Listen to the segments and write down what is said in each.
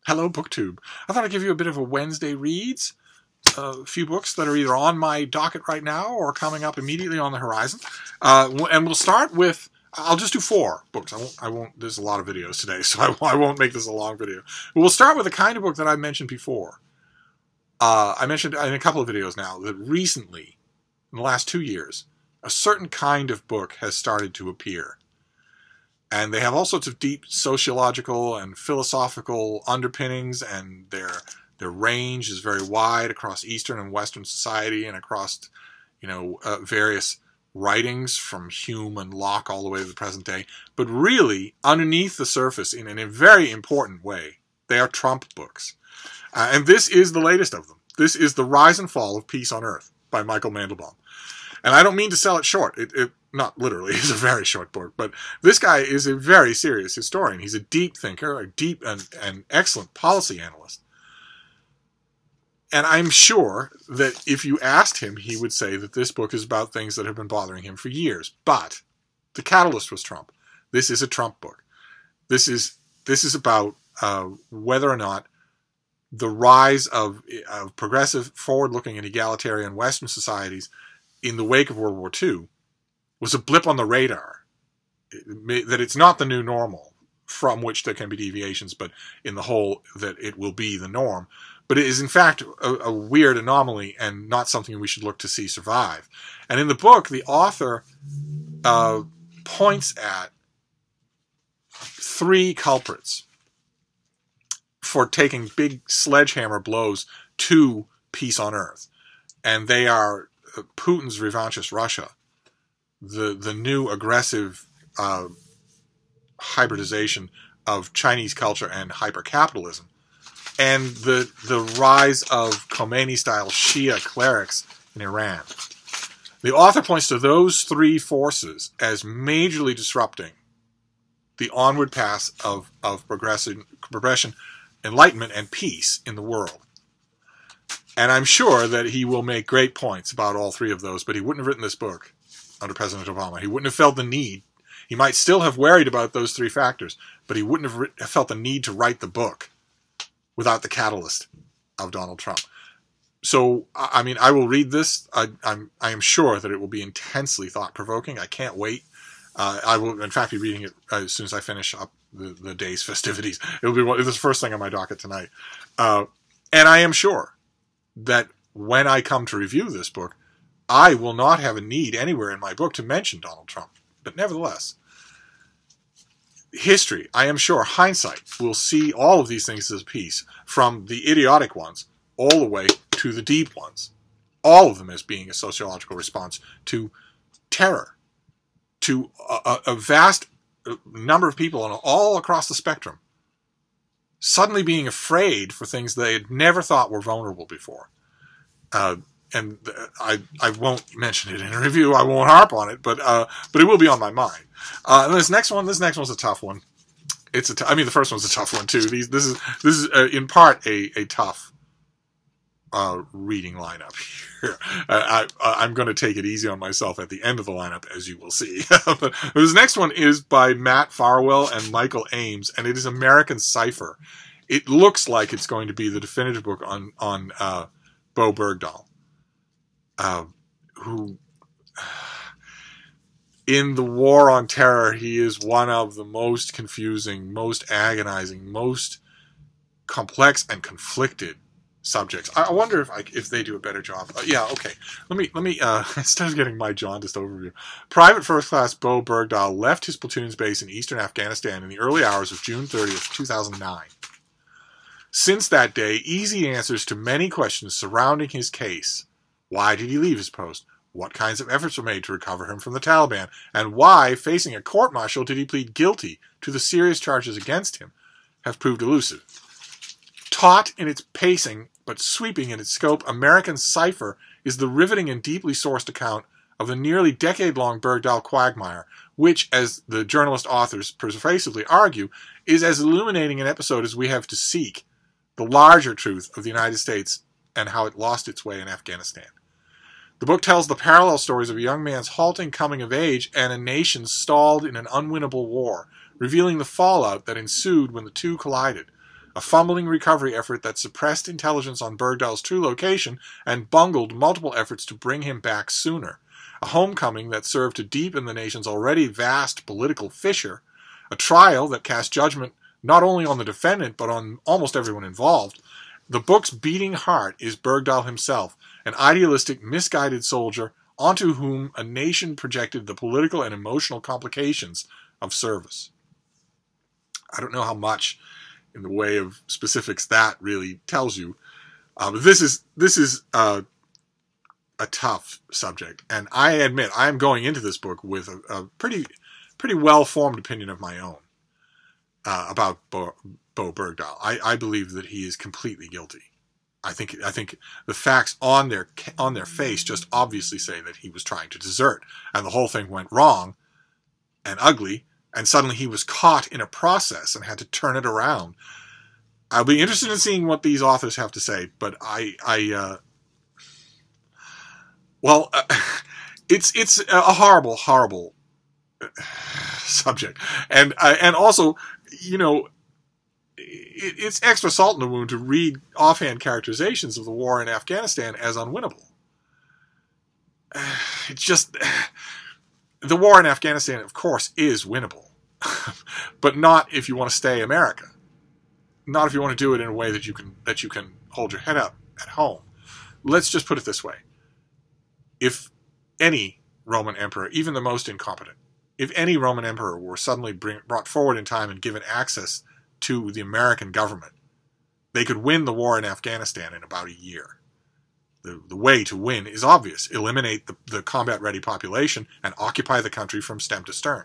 Hello, BookTube. I thought I'd give you a bit of a Wednesday reads. A few books that are either on my docket right now or coming up immediately on the horizon. And we'll start with, I'll just do 4 books. I won't, there's a lot of videos today, so I won't make this a long video. But we'll start with the kind of book that I mentioned before. I mentioned in a couple of videos now that recently, in the last 2 years, a certain kind of book has started to appear. And they have all sorts of deep sociological and philosophical underpinnings, and their range is very wide across Eastern and Western society and across, various writings from Hume and Locke all the way to the present day. But really, underneath the surface, in a very important way, they are Trump books. And this is the latest of them. This is The Rise and Fall of Peace on Earth by Michael Mandelbaum. And I don't mean to sell it short. It not literally, it's a very short book, but this guy is a very serious historian. He's a deep thinker, a deep and excellent policy analyst. And I'm sure that if you asked him, he would say that this book is about things that have been bothering him for years. But the catalyst was Trump. This is a Trump book. This is about whether or not the rise of progressive, forward-looking, and egalitarian Western societies in the wake of World War II was a blip on the radar. That it's not the new normal from which there can be deviations, but in the whole that it will be the norm. But it is in fact a weird anomaly and not something we should look to see survive. And in the book, the author points at 3 culprits for taking big sledgehammer blows to peace on Earth. And they are Putin's revanchist Russia, the new aggressive hybridization of Chinese culture and hyper-capitalism, and the rise of Khomeini-style Shia clerics in Iran. The author points to those 3 forces as majorly disrupting the onward path of progression, enlightenment, and peace in the world. And I'm sure that he will make great points about all 3 of those, but he wouldn't have written this book under President Obama. He wouldn't have felt the need. He might still have worried about those 3 factors, but he wouldn't have felt the need to write the book without the catalyst of Donald Trump. So, I mean, I will read this. I am sure that it will be intensely thought-provoking. I can't wait. I will, in fact, be reading it as soon as I finish up the day's festivities. It will be the first thing on my docket tonight. And I am sure that when I come to review this book, I will not have a need anywhere in my book to mention Donald Trump. But nevertheless, history, I am sure, hindsight, will see all of these things as a piece, from the idiotic ones all the way to the deep ones. All of them as being a sociological response to terror, to a vast number of people all across the spectrum suddenly being afraid for things they had never thought were vulnerable before. And I won't mention it in a review. I won't harp on it, but it will be on my mind. And this next one's a tough one. The first one's a tough one too. This is in part a tough reading lineup here. I'm going to take it easy on myself at the end of the lineup, as you will see. But this next one is by Matt Farwell and Michael Ames, and it is American Cipher. It looks like it's going to be the definitive book on Bo Bergdahl. Who, in the war on terror, he is one of the most confusing, most agonizing, most complex and conflicted subjects. I wonder if they do a better job. Yeah, okay. Let me instead of getting my jaundiced overview. Private First Class Bo Bergdahl left his platoon's base in eastern Afghanistan in the early hours of June 30th, 2009. Since that day, easy answers to many questions surrounding his case. Why did he leave his post? What kinds of efforts were made to recover him from the Taliban? And why, facing a court-martial, did he plead guilty to the serious charges against him, have proved elusive? Taut in its pacing, but sweeping in its scope, American Cipher is the riveting and deeply sourced account of the nearly decade-long Bergdahl quagmire, which, as the journalist authors persuasively argue, is as illuminating an episode as we have to seek the larger truth of the United States and how it lost its way in Afghanistan. The book tells the parallel stories of a young man's halting coming of age and a nation stalled in an unwinnable war, revealing the fallout that ensued when the two collided. a fumbling recovery effort that suppressed intelligence on Bergdahl's true location and bungled multiple efforts to bring him back sooner, a homecoming that served to deepen the nation's already vast political fissure, a trial that cast judgment not only on the defendant but on almost everyone involved. The book's beating heart is Bergdahl himself, an idealistic, misguided soldier onto whom a nation projected the political and emotional complications of service. I don't know how much in the way of specifics that really tells you. But this is a tough subject, and I admit I am going into this book with a pretty well-formed opinion of my own about Bo Bergdahl. I believe that he is completely guilty. I think the facts on their face just obviously say that he was trying to desert, and the whole thing went wrong and ugly. And suddenly he was caught in a process and had to turn it around. I'll be interested in seeing what these authors have to say, but it's a horrible subject, and also, you know, it's extra salt in the wound to read offhand characterizations of the war in Afghanistan as unwinnable. It's just. The war in Afghanistan, of course, is winnable, but not if you want to stay America. Not if you want to do it in a way that you can hold your head up at home. Let's just put it this way: if any Roman emperor, even the most incompetent, if any Roman emperor were suddenly brought forward in time and given access to the American government, they could win the war in Afghanistan in about a year. The way to win is obvious. Eliminate the combat-ready population and occupy the country from stem to stern.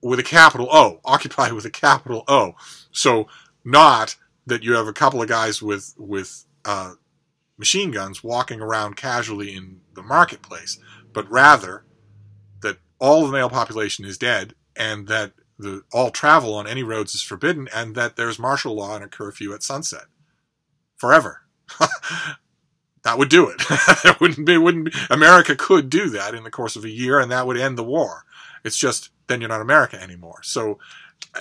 With a capital O. Occupy with a capital O. So not that you have a couple of guys with machine guns walking around casually in the marketplace, but rather that all the male population is dead and that all travel on any roads is forbidden and that there's martial law and a curfew at sunset. Forever. That would do it. It wouldn't be. America could do that in the course of a year, and that would end the war. It's just then you're not America anymore. So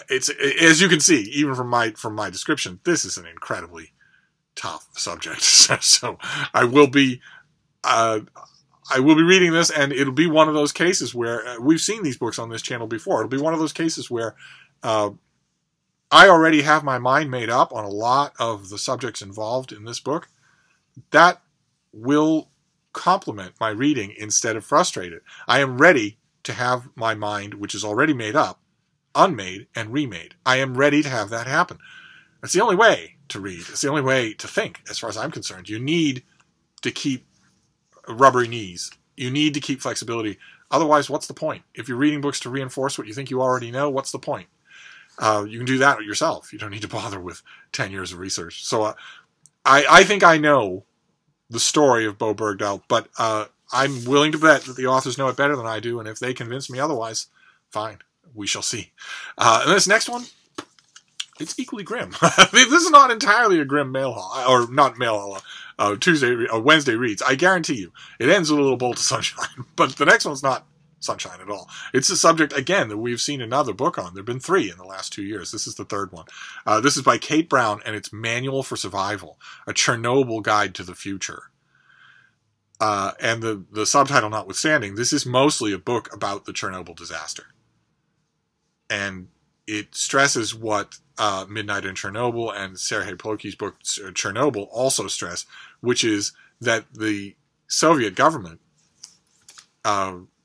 it's, as you can see, even from my description, this is an incredibly tough subject. So I will be reading this, and it'll be one of those cases where we've seen these books on this channel before. It'll be one of those cases where I already have my mind made up on a lot of the subjects involved in this book. That will complement my reading instead of frustrate it. I am ready to have my mind, which is already made up, unmade and remade. I am ready to have that happen. That's the only way to read. It's the only way to think, as far as I'm concerned. You need to keep rubbery knees. You need to keep flexibility. Otherwise, what's the point? If you're reading books to reinforce what you think you already know, what's the point? You can do that yourself. You don't need to bother with 10 years of research. So I think I know the story of Bo Bergdahl, but I'm willing to bet that the authors know it better than I do, and if they convince me otherwise, fine. We shall see. And this next one, it's equally grim. This is not entirely a grim mail haul, or not mail haul, Wednesday reads. I guarantee you, it ends with a little bolt of sunshine, but the next one's not sunshine at all. It's a subject, again, that we've seen another book on. There have been 3 in the last 2 years. This is the 3rd one. This is by Kate Brown, and it's Manual for Survival, a Chernobyl Guide to the Future. And the subtitle notwithstanding, this is mostly a book about the Chernobyl disaster. And it stresses what Midnight in Chernobyl and Serhii Plokhy's book Chernobyl also stress, which is that the Soviet government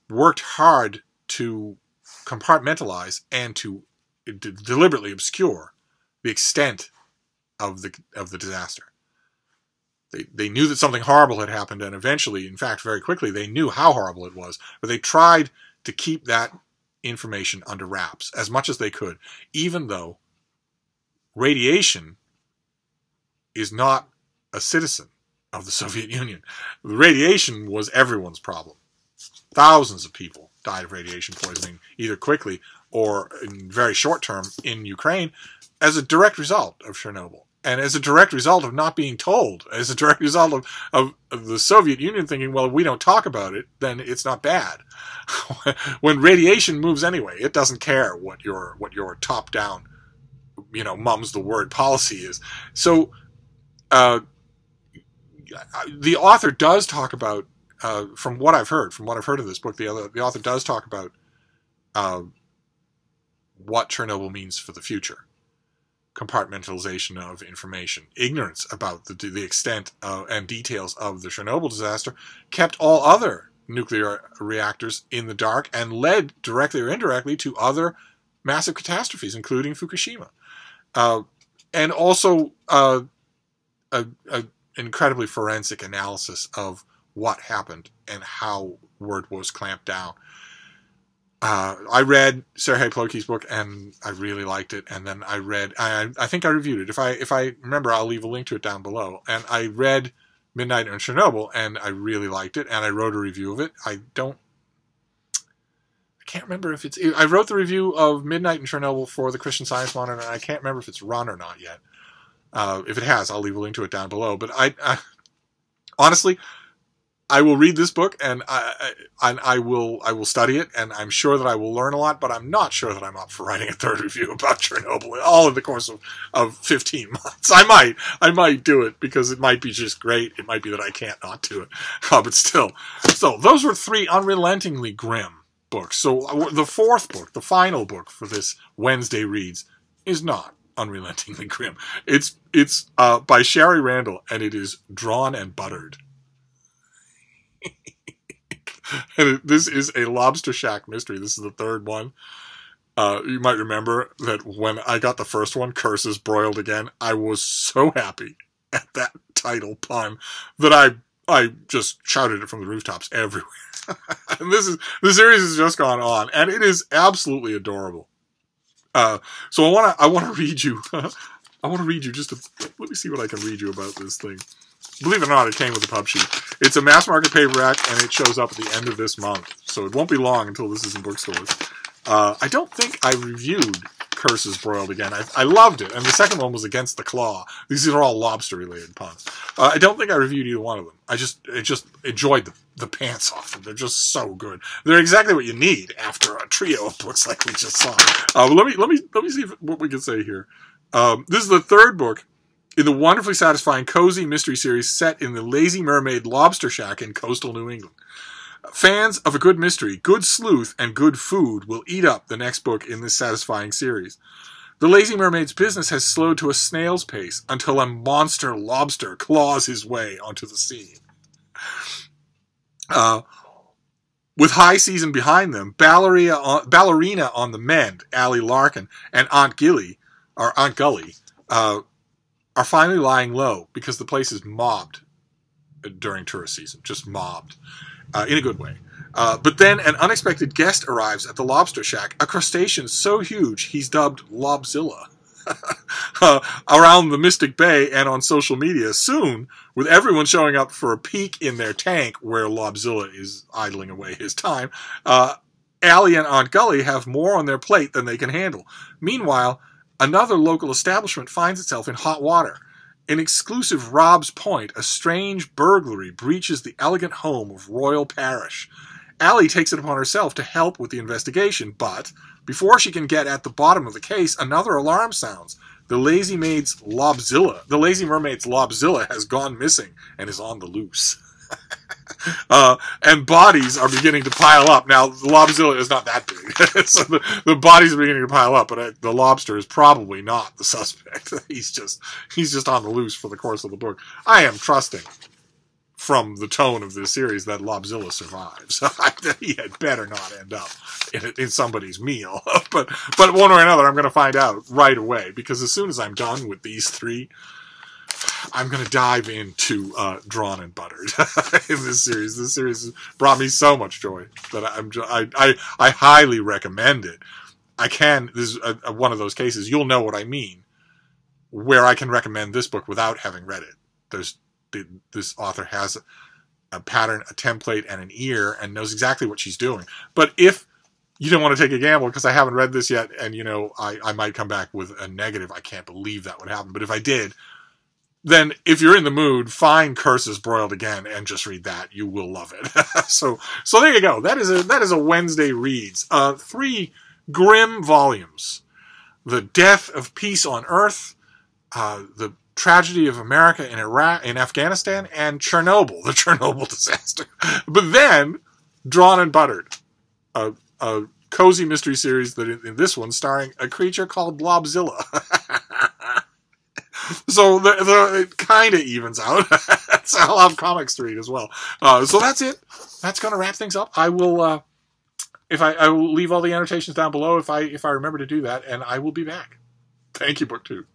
worked hard to compartmentalize and to deliberately obscure the extent of the disaster. They knew that something horrible had happened, and eventually, in fact, very quickly, they knew how horrible it was, but they tried to keep that information under wraps as much as they could, even though radiation is not a citizen of the Soviet Union. Radiation was everyone's problem. Thousands of people died of radiation poisoning, either quickly or in very short term in Ukraine, as a direct result of Chernobyl. And as a direct result of not being told, as a direct result of the Soviet Union thinking, well, if we don't talk about it, then it's not bad. When radiation moves anyway, it doesn't care what your top-down mums the word policy is. So the author does talk about, from what I've heard of this book, the author does talk about what Chernobyl means for the future. Compartmentalization of information, ignorance about the extent and details of the Chernobyl disaster kept all other nuclear reactors in the dark and led directly or indirectly to other massive catastrophes, including Fukushima. And also an incredibly forensic analysis of what happened and how word was clamped down. I read Serhii Plokhy's book and I really liked it. And then I read, I think I reviewed it. If I remember, I'll leave a link to it down below. And I read Midnight in Chernobyl and I really liked it. And I wrote a review of it. I can't remember if it's, I wrote the review of Midnight in Chernobyl for the Christian Science Monitor, and I can't remember if it's run or not yet. If it has, I'll leave a link to it down below. But I honestly, I will read this book and I will study it, and I'm sure that I will learn a lot, but I'm not sure that I'm up for writing a third review about Chernobyl all in the course of 15 months. I might do it because it might be just great. It might be that I can't not do it. But still. So those were 3 unrelentingly grim books. So the fourth book, the final book for this Wednesday Reads, is not unrelentingly grim. It's by Sherry Randall, and it is Drawn and Buttered. And this is a Lobster Shack mystery. This is the 3rd one. You might remember that when I got the first one, Curses Broiled Again, I was so happy at that title pun that I just shouted it from the rooftops everywhere. And the series has just gone on, and it is absolutely adorable. So I want to read you. I want to read you let me see what I can read you about this thing. Believe it or not, it came with a pub sheet. It's a mass market paperback, and it shows up at the end of this month. So it won't be long until this is in bookstores. I don't think I reviewed Curses Broiled Again. I loved it, and the second one was Against the Claw. These are all lobster-related puns. I don't think I reviewed either one of them. I just enjoyed the pants off them. They're just so good. They're exactly what you need after a trio of books like we just saw. Let me see what we can say here. This is the 3rd book in the wonderfully satisfying cozy mystery series set in the Lazy Mermaid Lobster Shack in coastal New England. Fans of a good mystery, good sleuth, and good food will eat up the next book in this satisfying series. The Lazy Mermaid's business has slowed to a snail's pace until a monster lobster claws his way onto the scene. With high season behind them, Ballerina on the mend, Allie Larkin, and Aunt Gully, are finally lying low because the place is mobbed during tourist season. Just mobbed. In a good way. But then an unexpected guest arrives at the Lobster Shack, a crustacean so huge he's dubbed Lobzilla. Around the Mystic Bay and on social media, soon, with everyone showing up for a peek in their tank where Lobzilla is idling away his time, Allie and Aunt Gully have more on their plate than they can handle. Meanwhile, another local establishment finds itself in hot water. In exclusive Rob's Point, a strange burglary breaches the elegant home of Royal Parish. Allie takes it upon herself to help with the investigation, but before she can get at the bottom of the case, another alarm sounds. The Lazy Mermaid's Lobzilla has gone missing and is on the loose. And bodies are beginning to pile up. Now, the Lobzilla is not that big, so the bodies are beginning to pile up, but the lobster is probably not the suspect. He's just on the loose for the course of the book. I am trusting, from the tone of this series, that Lobzilla survives. He had better not end up in somebody's meal. But one or another, I'm going to find out right away, because as soon as I'm done with these 3, I'm going to dive into Drawn and Buttered in this series. This series brought me so much joy that I highly recommend it. This is one of those cases, you'll know what I mean, where I can recommend this book without having read it. This author has a pattern, a template, and an ear, and knows exactly what she's doing. But if you don't want to take a gamble, because I haven't read this yet, and I might come back with a negative, I can't believe that would happen. But if I did, then if you're in the mood, find Curses Broiled Again and just read that. You will love it. So there you go. That is a Wednesday Reads. 3 grim volumes the death of peace on Earth, the tragedy of America in Iraq, in Afghanistan, and Chernobyl, the Chernobyl disaster. But then, drawn and buttered. A cozy mystery series that in this one starring a creature called Blobzilla. So it kind of evens out. So I'll have comics to read as well. So that's it. That's going to wrap things up. I will, I will leave all the annotations down below if I remember to do that, and I will be back. Thank you, Book 2.